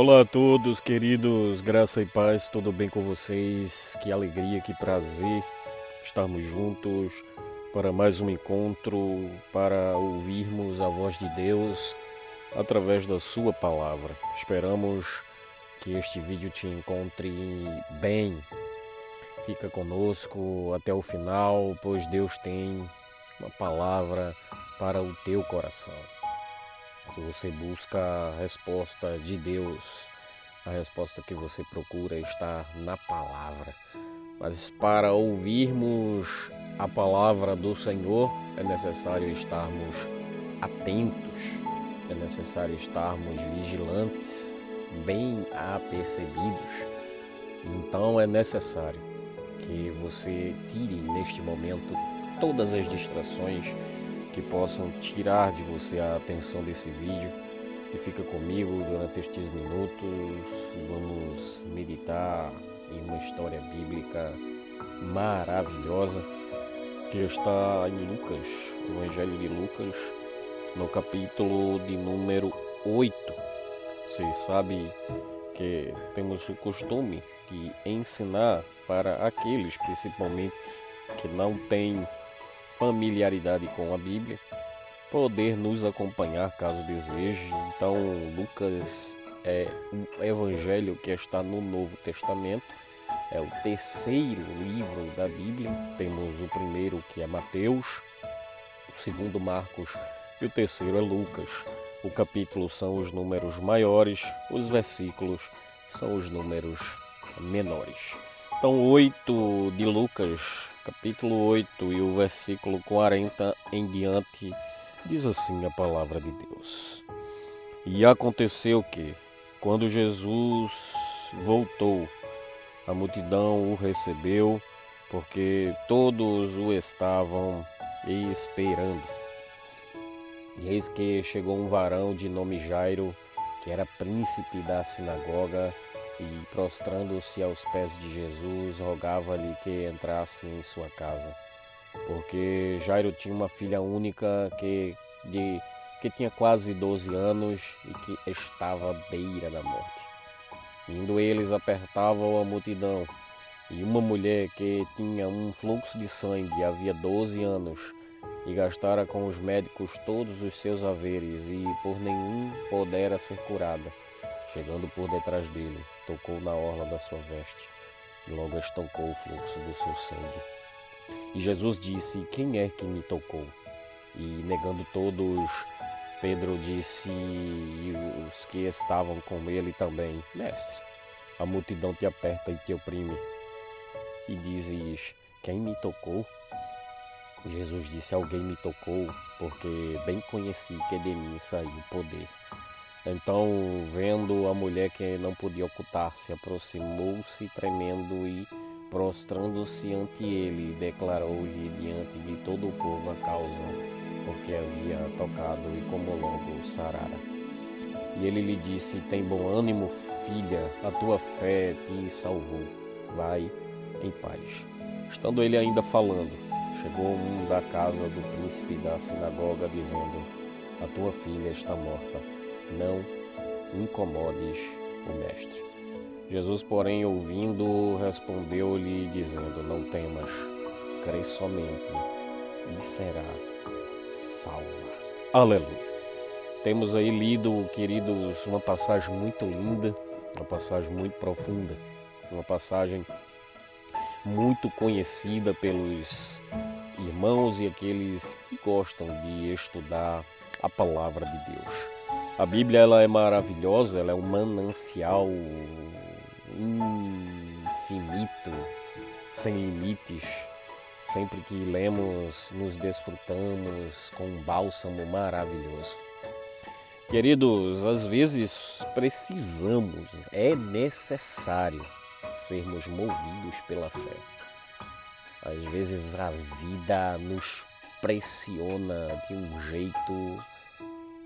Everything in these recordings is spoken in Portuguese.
Olá a todos, queridos, graça e paz, tudo bem com vocês? Que alegria, que prazer estarmos juntos para mais um encontro, para ouvirmos a voz de Deus através da sua palavra. Esperamos que este vídeo te encontre bem. Fica conosco até o final, pois Deus tem uma palavra para o teu coração. Se você busca a resposta de Deus, a resposta que você procura está na palavra. Mas para ouvirmos a palavra do Senhor, é necessário estarmos atentos, é necessário estarmos vigilantes, bem apercebidos. Então é necessário que você tire neste momento todas as distrações que possam tirar de você a atenção desse vídeo e fica comigo durante estes minutos. Vamos meditar em uma história bíblica maravilhosa que está em Lucas, Evangelho de Lucas, no capítulo de número 8. Vocês sabem que temos o costume de ensinar para aqueles, principalmente, que não têm familiaridade com a Bíblia, poder nos acompanhar caso deseje. Então, Lucas é um evangelho que está no Novo Testamento, é o terceiro livro da Bíblia. Temos o primeiro, que é Mateus, o segundo Marcos e o terceiro é Lucas. O capítulo são os números maiores, os versículos são os números menores. Então, 8 de Lucas, capítulo 8 e o versículo 40 em diante, diz assim a palavra de Deus. E aconteceu que, quando Jesus voltou, a multidão o recebeu, porque todos o estavam esperando. E eis que chegou um varão de nome Jairo, que era príncipe da sinagoga, e prostrando-se aos pés de Jesus, rogava-lhe que entrasse em sua casa. Porque Jairo tinha uma filha única que tinha quase 12 anos e que estava à beira da morte. Indo eles, apertavam a multidão, e uma mulher que tinha um fluxo de sangue havia 12 anos, e gastara com os médicos todos os seus haveres, e por nenhum pudera ser curada, chegando por detrás dele, tocou na orla da sua veste, e logo estancou o fluxo do seu sangue. E Jesus disse: quem é que me tocou? E negando todos, Pedro disse, e os que estavam com ele também: mestre, a multidão te aperta e te oprime, e dizes: quem me tocou? Jesus disse: alguém me tocou, porque bem conheci que de mim saiu o poder. Então, vendo a mulher que não podia ocultar-se, aproximou-se tremendo e, prostrando-se ante ele, declarou-lhe diante de todo o povo a causa porque havia tocado e como logo sarara. E ele lhe disse: tem bom ânimo, filha, a tua fé te salvou, vai em paz. Estando ele ainda falando, chegou um da casa do príncipe da sinagoga, dizendo: a tua filha está morta, não incomodes o mestre. Jesus, porém, ouvindo, respondeu-lhe, dizendo: não temas, crê somente e será salva. Aleluia. Temos aí lido, queridos, uma passagem muito linda, uma passagem muito profunda, uma passagem muito conhecida pelos irmãos e aqueles que gostam de estudar a palavra de Deus. A Bíblia, ela é maravilhosa, ela é um manancial infinito, sem limites. Sempre que lemos, nos desfrutamos com um bálsamo maravilhoso. Queridos, às vezes precisamos, é necessário sermos movidos pela fé. Às vezes a vida nos pressiona de um jeito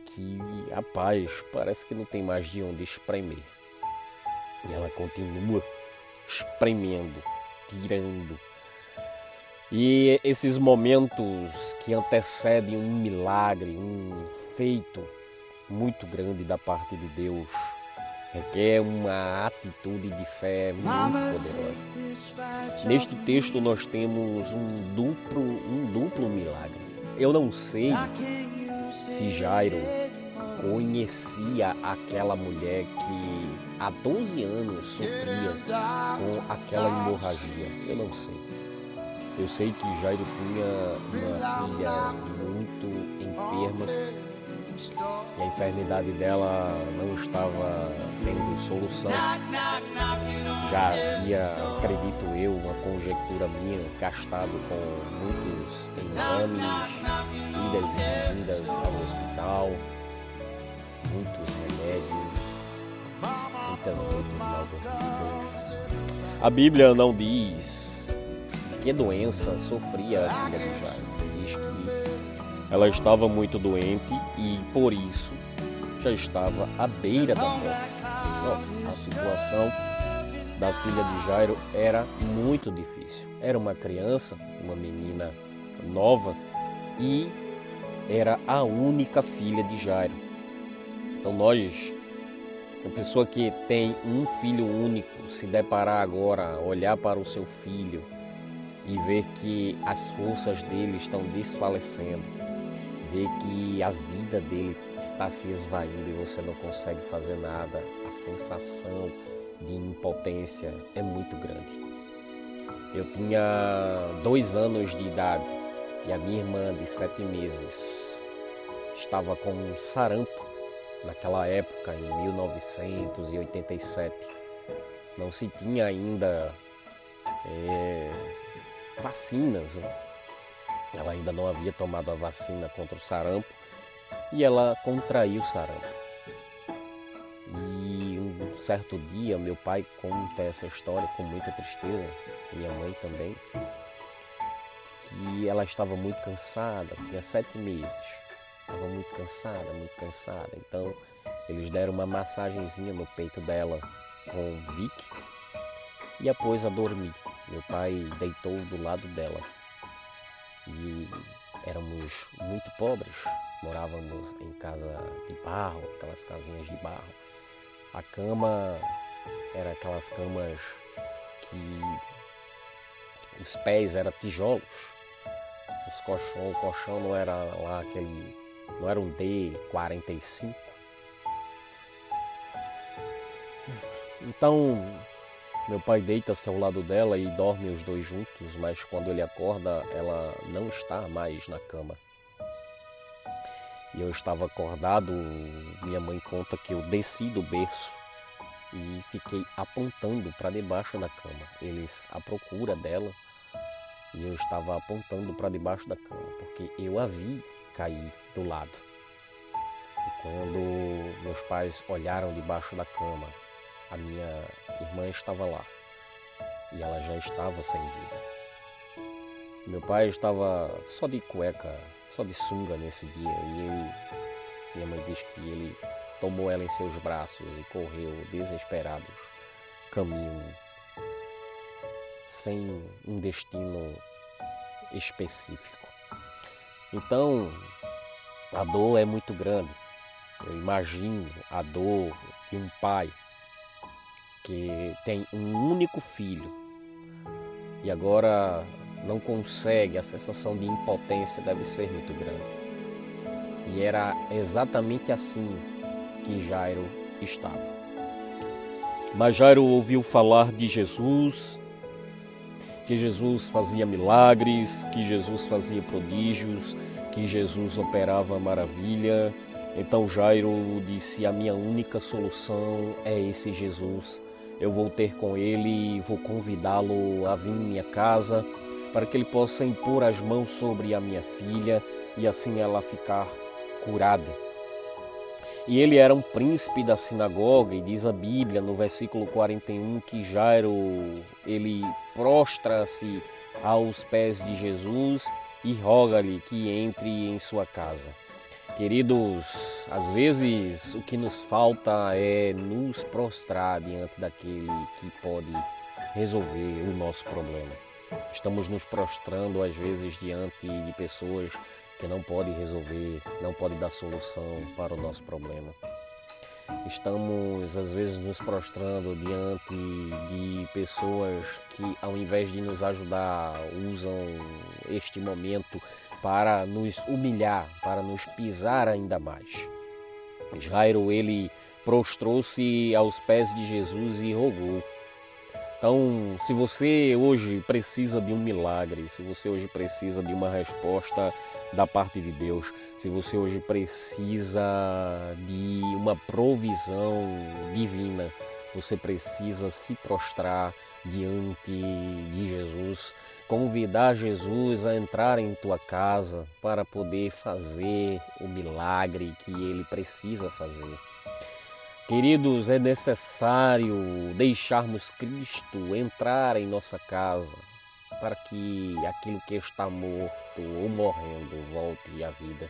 que, rapaz, parece que não tem mais de onde espremer. E ela continua espremendo, tirando. E esses momentos que antecedem um milagre, um feito muito grande da parte de Deus, requer uma atitude de fé muito poderosa. Neste texto nós temos um duplo milagre. Eu não sei se Jairo conhecia aquela mulher que há 12 anos sofria com aquela hemorragia. Eu não sei. Eu sei que Jairo tinha uma filha muito enferma e a enfermidade dela não estava tendo solução. Já havia, acredito eu, uma conjectura minha, gastado com muitos exames, idas e vindas ao hospital, muitos remédios, muitas noites mal dormidas. A Bíblia não diz de que doença sofria a filha de Jairo. Diz que ela estava muito doente e, por isso, já estava à beira da morte. Nossa, a situação da filha de Jairo era muito difícil. Era uma criança, uma menina nova e era a única filha de Jairo. Então nós, uma pessoa que tem um filho único, se deparar agora, olhar para o seu filho e ver que as forças dele estão desfalecendo, ver que a vida dele está se esvaindo e você não consegue fazer nada, a sensação de impotência é muito grande. Eu tinha 2 anos de idade e a minha irmã de 7 meses estava com sarampo. Naquela época, em 1987, não se tinha ainda vacinas. Ela ainda não havia tomado a vacina contra o sarampo e ela contraiu sarampo. E um certo dia, meu pai conta essa história com muita tristeza, minha mãe também, que ela estava muito cansada, tinha 7 meses. Estava muito cansada. Então, eles deram uma massagenzinha no peito dela com Vick e a pôs a dormir. Meu pai deitou do lado dela. E éramos muito pobres, morávamos em casa de barro, aquelas casinhas de barro. A cama era aquelas camas que os pés eram tijolos. O colchão não era lá não era um D45. Então, meu pai deita-se ao lado dela e dorme os dois juntos, mas quando ele acorda, ela não está mais na cama. E eu estava acordado, minha mãe conta que eu desci do berço e fiquei apontando para debaixo da cama. Eles à procura dela e eu estava apontando para debaixo da cama, porque eu a vi cair do lado. E quando meus pais olharam debaixo da cama, a minha irmã estava lá e ela já estava sem vida. Meu pai estava só de cueca, só de sunga nesse dia e minha mãe diz que ele tomou ela em seus braços e correu desesperado caminho sem um destino específico. Então, a dor é muito grande. Eu imagino a dor de um pai que tem um único filho e agora não consegue, a sensação de impotência deve ser muito grande. E era exatamente assim que Jairo estava. Mas Jairo ouviu falar de Jesus, que Jesus fazia milagres, que Jesus fazia prodígios, que Jesus operava maravilha. Então Jairo disse: a minha única solução é esse Jesus. Eu vou ter com ele, vou convidá-lo a vir em minha casa para que ele possa impor as mãos sobre a minha filha e assim ela ficar curada. E ele era um príncipe da sinagoga e diz a Bíblia no versículo 41 que Jairo, ele prostra-se aos pés de Jesus e roga-lhe que entre em sua casa. Queridos, às vezes o que nos falta é nos prostrar diante daquele que pode resolver o nosso problema. Estamos nos prostrando às vezes diante de pessoas que não podem resolver, não podem dar solução para o nosso problema. Estamos às vezes nos prostrando diante de pessoas que, ao invés de nos ajudar, usam este momento para nos humilhar, para nos pisar ainda mais. Jairo, ele prostrou-se aos pés de Jesus e rogou. Então, se você hoje precisa de um milagre, se você hoje precisa de uma resposta da parte de Deus, se você hoje precisa de uma provisão divina, você precisa se prostrar diante de Jesus, convidar Jesus a entrar em tua casa para poder fazer o milagre que ele precisa fazer. Queridos, é necessário deixarmos Cristo entrar em nossa casa para que aquilo que está morto ou morrendo volte à vida,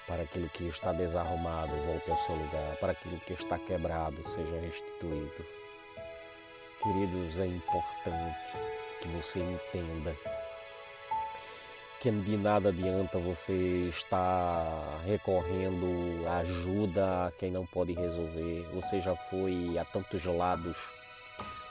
para aquilo que está desarrumado volte ao seu lugar, para aquilo que está quebrado seja restituído. Queridos, é importante que você entenda que de nada adianta você estar recorrendo à ajuda a quem não pode resolver. Você já foi a tantos lados,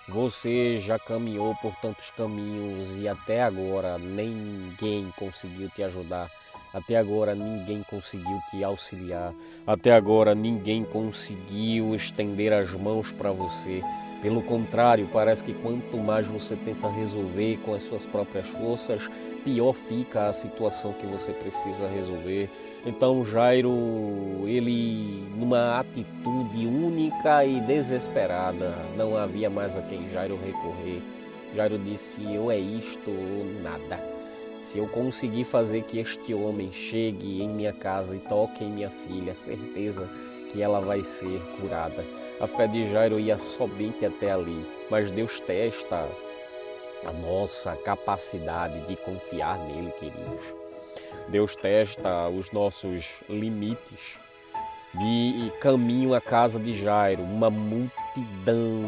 você já caminhou por tantos caminhos e até agora ninguém conseguiu te ajudar. Até agora ninguém conseguiu te auxiliar. Até agora ninguém conseguiu estender as mãos para você. Pelo contrário, parece que quanto mais você tenta resolver com as suas próprias forças, pior fica a situação que você precisa resolver. Então Jairo, ele numa atitude única e desesperada, não havia mais a quem Jairo recorrer. Jairo disse, ou é isto ou nada. Se eu conseguir fazer que este homem chegue em minha casa e toque em minha filha, certeza que ela vai ser curada. A fé de Jairo ia somente até ali, mas Deus testa a nossa capacidade de confiar nele, queridos. Deus testa os nossos limites. De caminho à casa de Jairo, uma multidão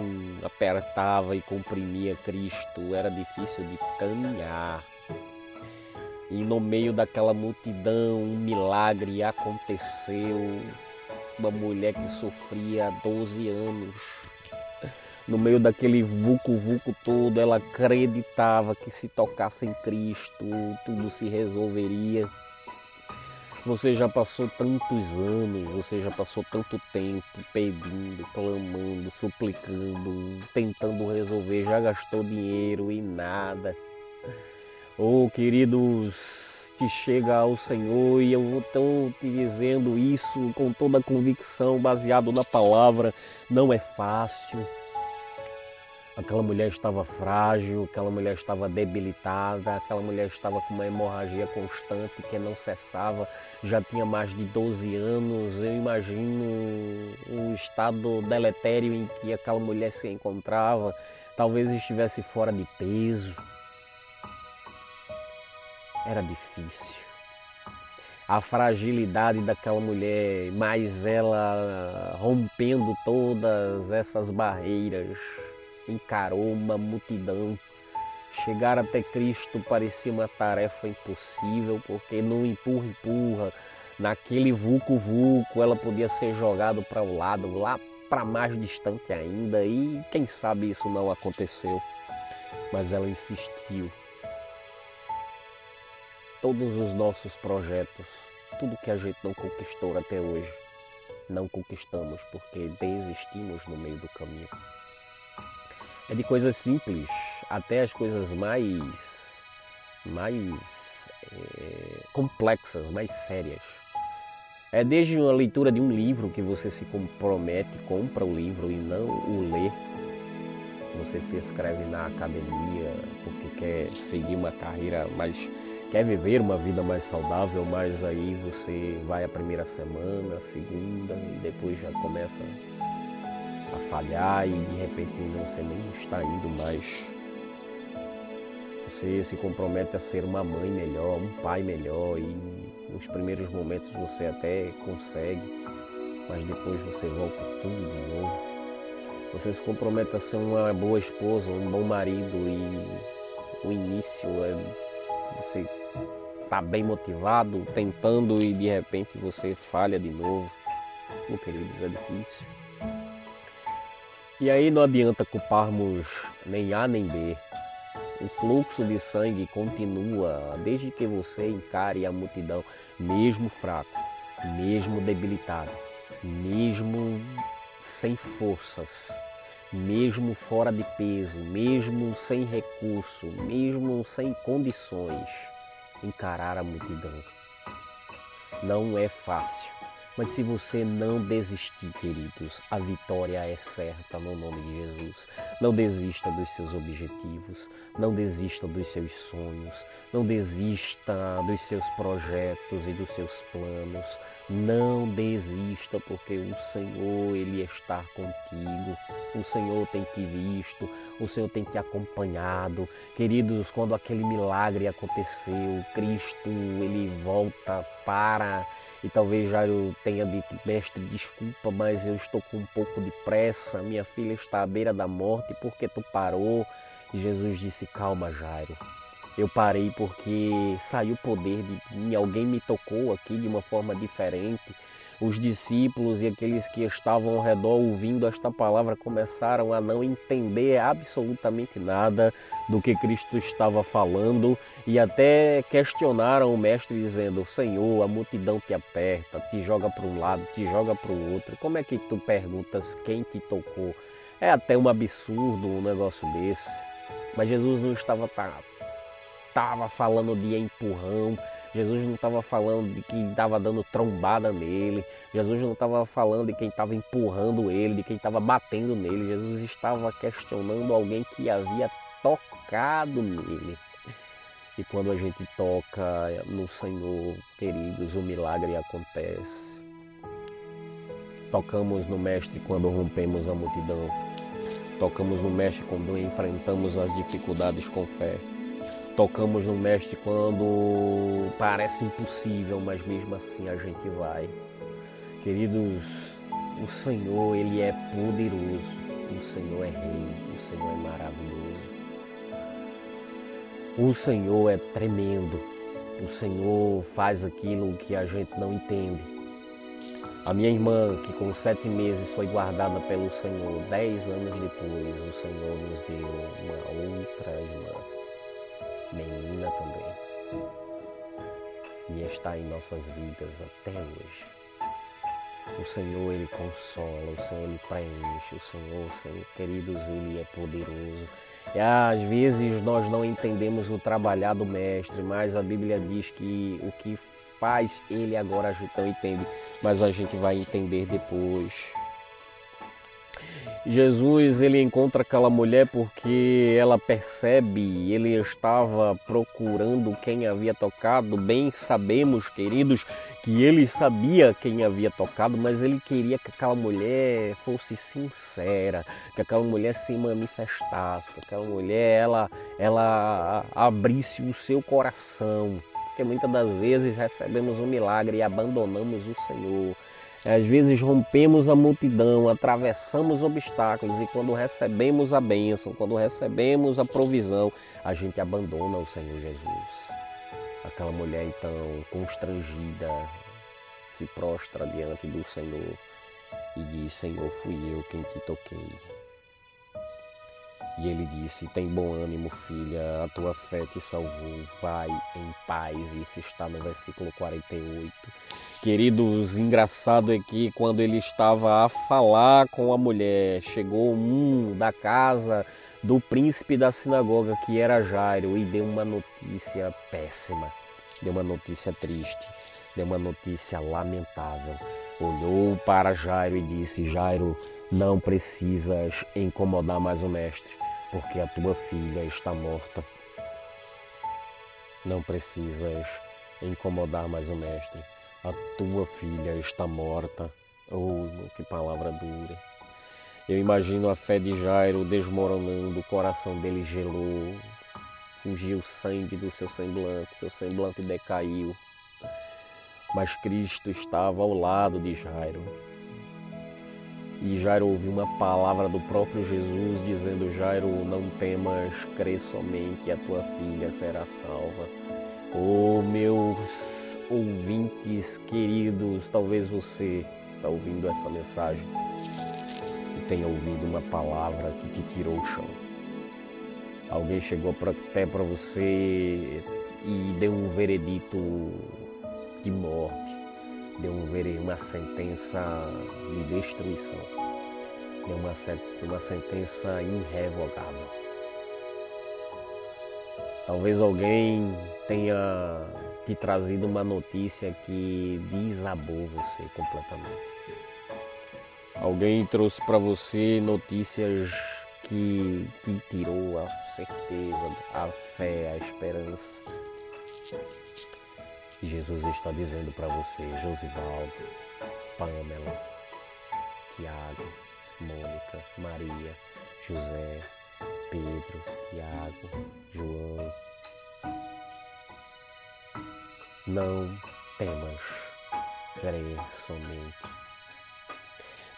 apertava e comprimia Cristo, era difícil de caminhar. E no meio daquela multidão, um milagre aconteceu. Uma mulher que sofria há 12 anos. No meio daquele vucu-vucu todo, ela acreditava que se tocasse em Cristo, tudo se resolveria. Você já passou tantos anos, você já passou tanto tempo pedindo, clamando, suplicando, tentando resolver, já gastou dinheiro e nada. Oh, queridos, te chega ao Senhor e eu estou te dizendo isso com toda a convicção, baseado na palavra, não é fácil. Aquela mulher estava frágil, aquela mulher estava debilitada, aquela mulher estava com uma hemorragia constante que não cessava, já tinha mais de 12 anos. Eu imagino o estado deletério em que aquela mulher se encontrava, talvez estivesse fora de peso. Era difícil. A fragilidade daquela mulher, mas ela rompendo todas essas barreiras, encarou uma multidão. Chegar até Cristo parecia uma tarefa impossível, porque no empurra-empurra, naquele vulco-vulco, ela podia ser jogada para o lado, lá para mais distante ainda, e quem sabe isso não aconteceu. Mas ela insistiu. Todos os nossos projetos, tudo que a gente não conquistou até hoje, não conquistamos porque desistimos no meio do caminho. É de coisas simples até as coisas mais complexas, mais sérias. É desde a leitura de um livro que você se compromete, compra o livro e não o lê. Você se inscreve na academia porque quer seguir uma carreira mais... quer viver uma vida mais saudável, mas aí você vai a primeira semana, a segunda e depois já começa a falhar e de repente você nem está indo mais. Você se compromete a ser uma mãe melhor, um pai melhor e nos primeiros momentos você até consegue, mas depois você volta tudo de novo. Você se compromete a ser uma boa esposa, um bom marido e o início é você tá bem motivado, tentando e de repente você falha de novo. queridos, é difícil. E aí não adianta culparmos nem A nem B. O fluxo de sangue continua desde que você encare a multidão, mesmo fraco, mesmo debilitado, mesmo sem forças, mesmo fora de peso, mesmo sem recurso, mesmo sem condições, encarar a multidão. Não é fácil, mas se você não desistir, queridos, a vitória é certa no nome de Jesus. Não desista dos seus objetivos, não desista dos seus sonhos, não desista dos seus projetos e dos seus planos. Não desista, porque o Senhor, Ele está contigo. O Senhor tem te visto, o Senhor tem te acompanhado. Queridos, quando aquele milagre aconteceu, Cristo, Ele volta para... E talvez Jairo tenha dito, mestre, desculpa, mas eu estou com um pouco de pressa, minha filha está à beira da morte, por que tu parou? E Jesus disse, calma, Jairo, eu parei porque saiu poder de mim, alguém me tocou aqui de uma forma diferente. Os discípulos e aqueles que estavam ao redor ouvindo esta palavra começaram a não entender absolutamente nada do que Cristo estava falando e até questionaram o mestre dizendo, Senhor, a multidão te aperta, te joga para um lado, te joga para o outro. Como é que tu perguntas quem te tocou? É até um absurdo um negócio desse. Mas Jesus não estava falando de empurrão. Jesus não estava falando de quem estava dando trombada nele. Jesus não estava falando de quem estava empurrando ele, de quem estava batendo nele. Jesus estava questionando alguém que havia tocado nele. E quando a gente toca no Senhor, queridos, o milagre acontece. Tocamos no Mestre quando rompemos a multidão. Tocamos no Mestre quando enfrentamos as dificuldades com fé. Tocamos no Mestre quando parece impossível, mas mesmo assim a gente vai. Queridos, o Senhor, Ele é poderoso, o Senhor é Rei, o Senhor é maravilhoso. O Senhor é tremendo, o Senhor faz aquilo que a gente não entende. A minha irmã, que com 7 meses foi guardada pelo Senhor, 10 anos depois, o Senhor nos deu uma outra irmã. Menina também, e está em nossas vidas até hoje. O Senhor, Ele consola, o Senhor, Ele preenche, o Senhor, queridos, Ele é poderoso. E às vezes nós não entendemos o trabalhar do Mestre, mas a Bíblia diz que o que faz Ele agora a gente não entende, mas a gente vai entender depois. Jesus, ele encontra aquela mulher porque ela percebe, ele estava procurando quem havia tocado. Bem sabemos, queridos, que ele sabia quem havia tocado, mas ele queria que aquela mulher fosse sincera, que aquela mulher se manifestasse, que aquela mulher ela abrisse o seu coração. Porque muitas das vezes recebemos um milagre e abandonamos o Senhor. Às vezes rompemos a multidão, atravessamos obstáculos e quando recebemos a bênção, quando recebemos a provisão, a gente abandona o Senhor Jesus. Aquela mulher então constrangida se prostra diante do Senhor e diz, Senhor, fui eu quem te toquei. E ele disse, tem bom ânimo, filha, a tua fé te salvou, vai em paz. Isso está no versículo 48. Queridos, engraçado é que quando ele estava a falar com a mulher, chegou um da casa do príncipe da sinagoga, que era Jairo, e deu uma notícia péssima, deu uma notícia triste, deu uma notícia lamentável. Olhou para Jairo e disse, Jairo, não precisas incomodar mais o mestre, porque a tua filha está morta. Não precisas incomodar mais o mestre. A tua filha está morta. Oh, que palavra dura. Eu imagino a fé de Jairo desmoronando, o coração dele gelou. Fugiu o sangue do seu semblante decaiu. Mas Cristo estava ao lado de Jairo. E Jairo ouviu uma palavra do próprio Jesus dizendo, Jairo, não temas, crê somente, a tua filha será salva. Oh, meus ouvintes vezes, queridos, talvez você está ouvindo essa mensagem e tenha ouvido uma palavra que te tirou o chão. Alguém chegou até para você e deu um veredito de morte, deu uma sentença de destruição, deu uma sentença irrevogável. Talvez alguém tenha te trazido uma notícia que desabou você completamente. Alguém trouxe para você notícias que te tirou a certeza, a fé, a esperança. E Jesus está dizendo para você, Josivaldo, Pamela, Tiago, Mônica, Maria, José, Pedro, Tiago, João, não temas, crê somente.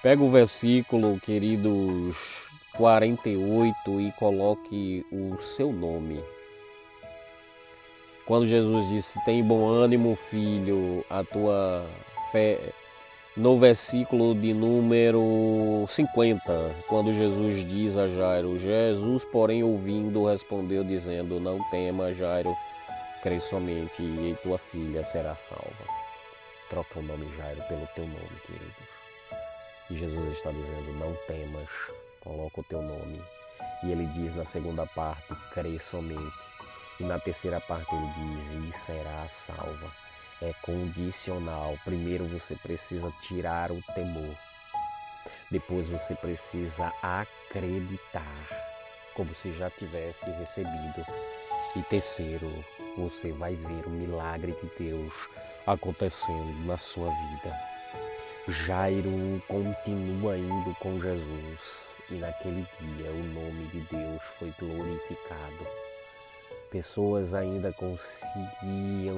Pega o versículo, queridos, 48 e coloque o seu nome. Quando Jesus disse, tem bom ânimo, filho, a tua fé. No versículo de número 50, quando Jesus diz a Jairo, Jesus, porém, ouvindo, respondeu, dizendo, não tema, Jairo, crê somente e tua filha será salva. Troca o nome Jairo pelo teu nome, queridos. E Jesus está dizendo, não temas, coloca o teu nome. E ele diz na segunda parte, crê somente. E na terceira parte ele diz, e será salva. É condicional. Primeiro você precisa tirar o temor. Depois você precisa acreditar, como se já tivesse recebido. E terceiro, você vai ver o milagre de Deus acontecendo na sua vida. Jairo continua indo com Jesus e naquele dia o nome de Deus foi glorificado. Pessoas ainda conseguiam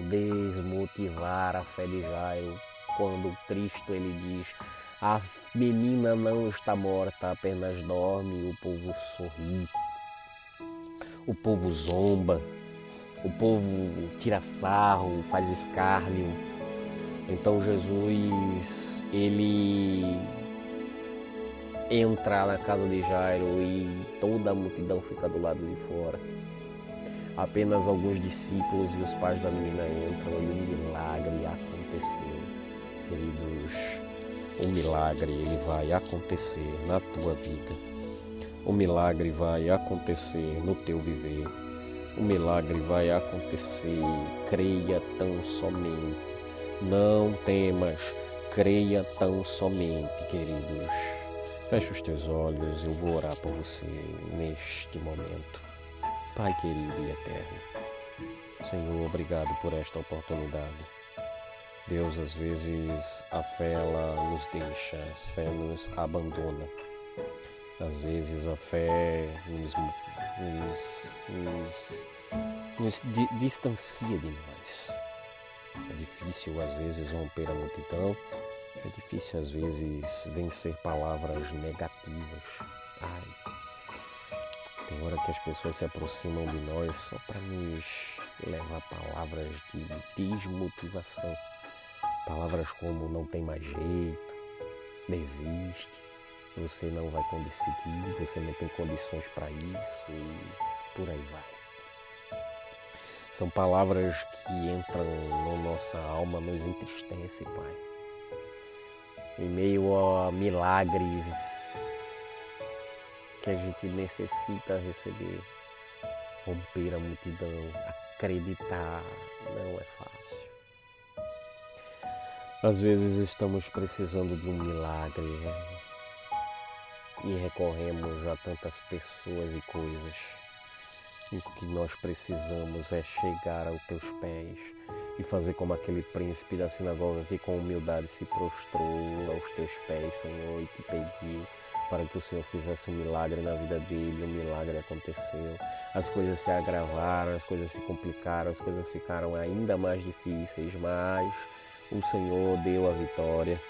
desmotivar a fé de Jairo quando Cristo ele diz, a menina não está morta, apenas dorme, o povo sorri, o povo zomba, o povo tira sarro, faz escárnio. Então Jesus, ele entra na casa de Jairo e toda a multidão fica do lado de fora. Apenas alguns discípulos e os pais da menina entram e um milagre aconteceu. Queridos, o milagre ele vai acontecer na tua vida. O milagre vai acontecer no teu viver. O milagre vai acontecer. Creia tão somente. Não temas. Creia tão somente, queridos. Feche os teus olhos, eu vou orar por você neste momento. Pai querido e eterno, Senhor, obrigado por esta oportunidade. Deus, às vezes a fé ela nos deixa, a fé nos abandona. Às vezes a fé nos distancia de nós. É difícil às vezes romper a multidão, é difícil às vezes vencer palavras negativas. Tem hora que as pessoas se aproximam de nós só para nos levar palavras de desmotivação. Palavras como não tem mais jeito, desiste, você não vai conseguir, você não tem condições para isso e por aí vai. São palavras que entram na nossa alma, nos entristecem, Pai. Em meio a milagres que a gente necessita receber, romper a multidão, acreditar, não é fácil. Às vezes estamos precisando de um milagre e recorremos a tantas pessoas e coisas. E o que nós precisamos é chegar aos teus pés e fazer como aquele príncipe da sinagoga que com humildade se prostrou aos teus pés, Senhor, e te pediu para que o Senhor fizesse um milagre na vida dele. O milagre aconteceu, as coisas se agravaram, as coisas se complicaram, as coisas ficaram ainda mais difíceis, mas o Senhor deu a vitória.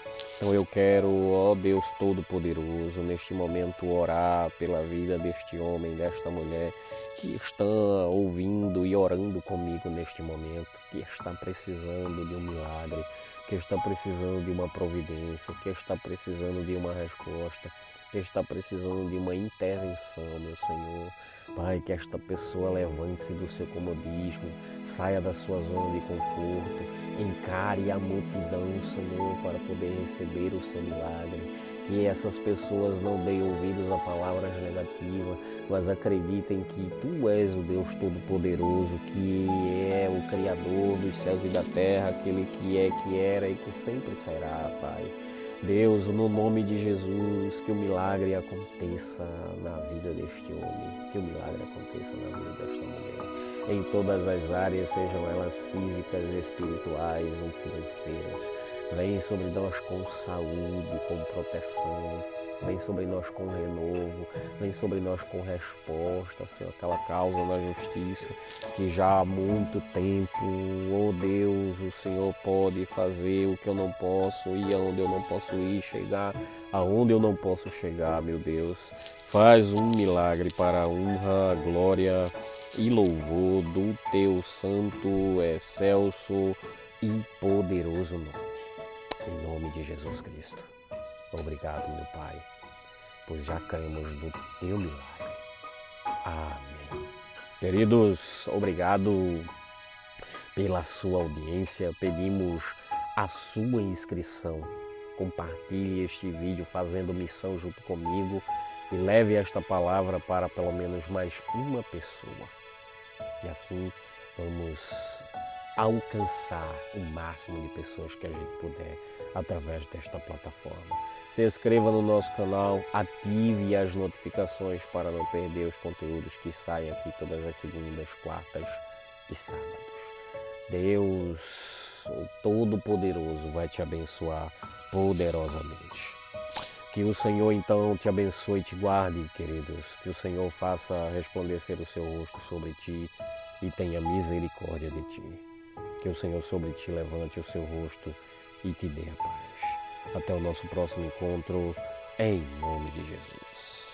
Então eu quero, ó Deus Todo-Poderoso, neste momento orar pela vida deste homem, desta mulher que estão ouvindo e orando comigo neste momento, que está precisando de um milagre, que está precisando de uma providência, que está precisando de uma resposta, que está precisando de uma intervenção, meu Senhor. Pai, que esta pessoa levante-se do seu comodismo, saia da sua zona de conforto, encare a multidão, Senhor, para poder receber o seu milagre. Que essas pessoas não deem ouvidos a palavras negativas, mas acreditem que Tu és o Deus Todo-Poderoso, que é o Criador dos céus e da terra, aquele que é, que era e que sempre será, Pai. Deus, no nome de Jesus, que o milagre aconteça na vida deste homem, que o milagre aconteça na vida desta mulher, em todas as áreas, sejam elas físicas, espirituais ou financeiras. Vem sobre nós com saúde, com proteção, vem sobre nós com renovo, vem sobre nós com resposta, Senhor, aquela causa na justiça que já há muito tempo, oh Deus, o Senhor pode fazer o que eu não posso, ir aonde eu não posso ir, chegar aonde eu não posso chegar, meu Deus. Faz um milagre para a honra, glória e louvor do Teu santo, excelso e poderoso nome. Em nome de Jesus Cristo. Obrigado, meu Pai, pois já cremos no Teu milagre. Amém. Queridos, obrigado pela sua audiência. Pedimos a sua inscrição. Compartilhe este vídeo fazendo missão junto comigo e leve esta palavra para pelo menos mais uma pessoa. E assim vamos alcançar o máximo de pessoas que a gente puder através desta plataforma. Se inscreva no nosso canal, ative as notificações para não perder os conteúdos que saem aqui todas as segundas, quartas e sábados. Deus, o Todo-Poderoso, vai te abençoar poderosamente. Que o Senhor então te abençoe e te guarde, queridos. Que o Senhor faça resplandecer o seu rosto sobre ti e tenha misericórdia de ti. Que o Senhor sobre ti levante o seu rosto e te dê a paz. Até o nosso próximo encontro, em nome de Jesus.